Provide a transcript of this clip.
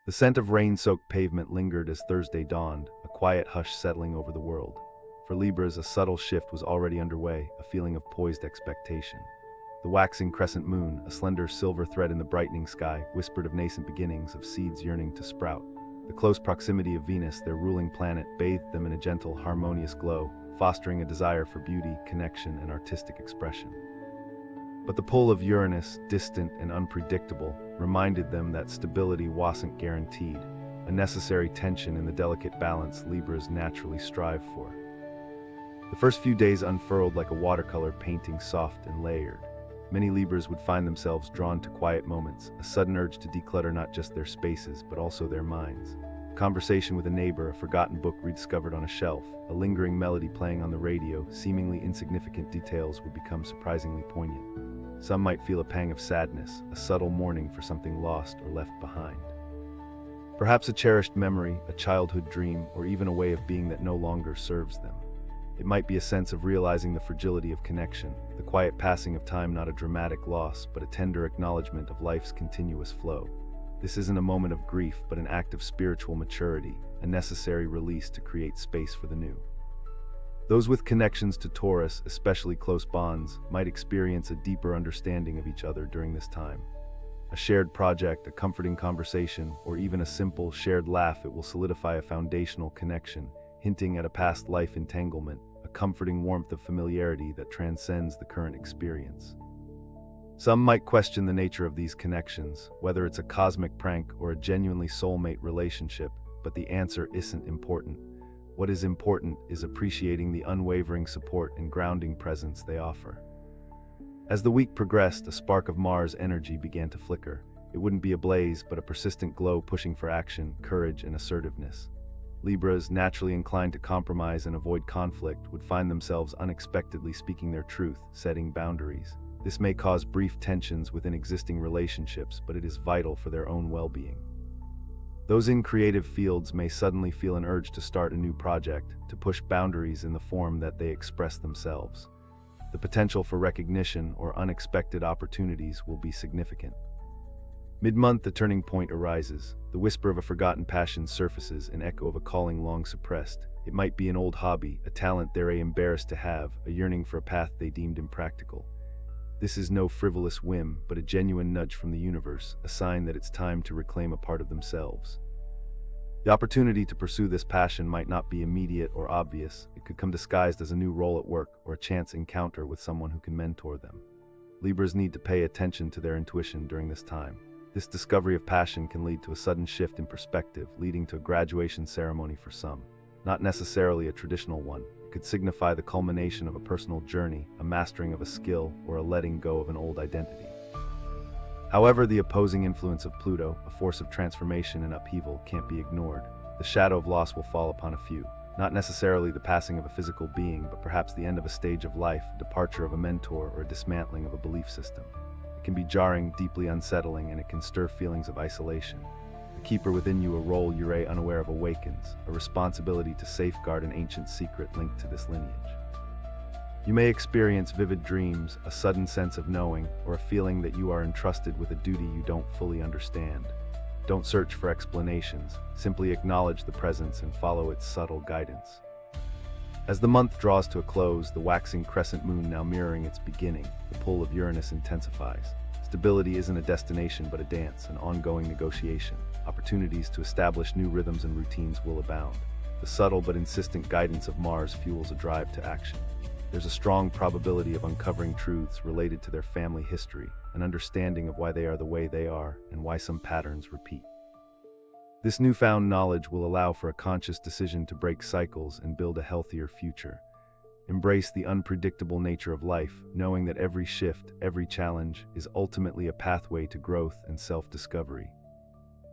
The scent of rain-soaked pavement lingered as Thursday dawned, a quiet hush settling over the world. For Libras, a subtle shift was already underway, a feeling of poised expectation. The waxing crescent moon, a slender silver thread in the brightening sky, whispered of nascent beginnings, of seeds yearning to sprout. The close proximity of Venus, their ruling planet, bathed them in a gentle, harmonious glow, fostering a desire for beauty, connection, and artistic expression. But the pull of Uranus, distant and unpredictable, reminded them that stability wasn't guaranteed, a necessary tension in the delicate balance Libras naturally strive for. The first few days unfurled like a watercolor painting, soft and layered. Many Libras would find themselves drawn to quiet moments, a sudden urge to declutter not just their spaces, but also their minds. A conversation with a neighbor, a forgotten book rediscovered on a shelf, a lingering melody playing on the radio, seemingly insignificant details would become surprisingly poignant. Some might feel a pang of sadness, a subtle mourning for something lost or left behind. Perhaps a cherished memory, a childhood dream, or even a way of being that no longer serves them. It might be a sense of realizing the fragility of connection, the quiet passing of time, not a dramatic loss, but a tender acknowledgement of life's continuous flow. This isn't a moment of grief, but an act of spiritual maturity, a necessary release to create space for the new. Those with connections to Taurus, especially close bonds, might experience a deeper understanding of each other during this time. A shared project, a comforting conversation, or even a simple, shared laugh, it will solidify a foundational connection, hinting at a past life entanglement, a comforting warmth of familiarity that transcends the current experience. Some might question the nature of these connections, whether it's a cosmic prank or a genuinely soulmate relationship, but the answer isn't important. What is important is appreciating the unwavering support and grounding presence they offer. As the week progressed, a spark of Mars energy began to flicker. It wouldn't be a blaze, but a persistent glow pushing for action, courage, and assertiveness. Libras, naturally inclined to compromise and avoid conflict, would find themselves unexpectedly speaking their truth, setting boundaries. This may cause brief tensions within existing relationships, but it is vital for their own well-being. Those in creative fields may suddenly feel an urge to start a new project, to push boundaries in the form that they express themselves. The potential for recognition or unexpected opportunities will be significant. Mid-month, a turning point arises. The whisper of a forgotten passion surfaces, an echo of a calling long suppressed. It might be an old hobby, a talent they're embarrassed to have, a yearning for a path they deemed impractical. This is no frivolous whim, but a genuine nudge from the universe, a sign that it's time to reclaim a part of themselves. The opportunity to pursue this passion might not be immediate or obvious. It could come disguised as a new role at work or a chance encounter with someone who can mentor them. Libras need to pay attention to their intuition during this time. This discovery of passion can lead to a sudden shift in perspective, leading to a graduation ceremony for some. Not necessarily a traditional one. It could signify the culmination of a personal journey, a mastering of a skill, or a letting go of an old identity. However, the opposing influence of Pluto, a force of transformation and upheaval, can't be ignored. The shadow of loss will fall upon a few. Not necessarily the passing of a physical being, but perhaps the end of a stage of life, departure of a mentor, or a dismantling of a belief system. It can be jarring, deeply unsettling, and it can stir feelings of isolation. The keeper within you, a role you're unaware of, awakens, a responsibility to safeguard an ancient secret linked to this lineage. You may experience vivid dreams, a sudden sense of knowing, or a feeling that you are entrusted with a duty you don't fully understand. Don't search for explanations, simply acknowledge the presence and follow its subtle guidance. As the month draws to a close, the waxing crescent moon now mirroring its beginning, the pull of Uranus intensifies. Stability isn't a destination but a dance, an ongoing negotiation. Opportunities to establish new rhythms and routines will abound. The subtle but insistent guidance of Mars fuels a drive to action. There's a strong probability of uncovering truths related to their family history, an understanding of why they are the way they are, and why some patterns repeat. This newfound knowledge will allow for a conscious decision to break cycles and build a healthier future. Embrace the unpredictable nature of life, knowing that every shift, every challenge, is ultimately a pathway to growth and self-discovery.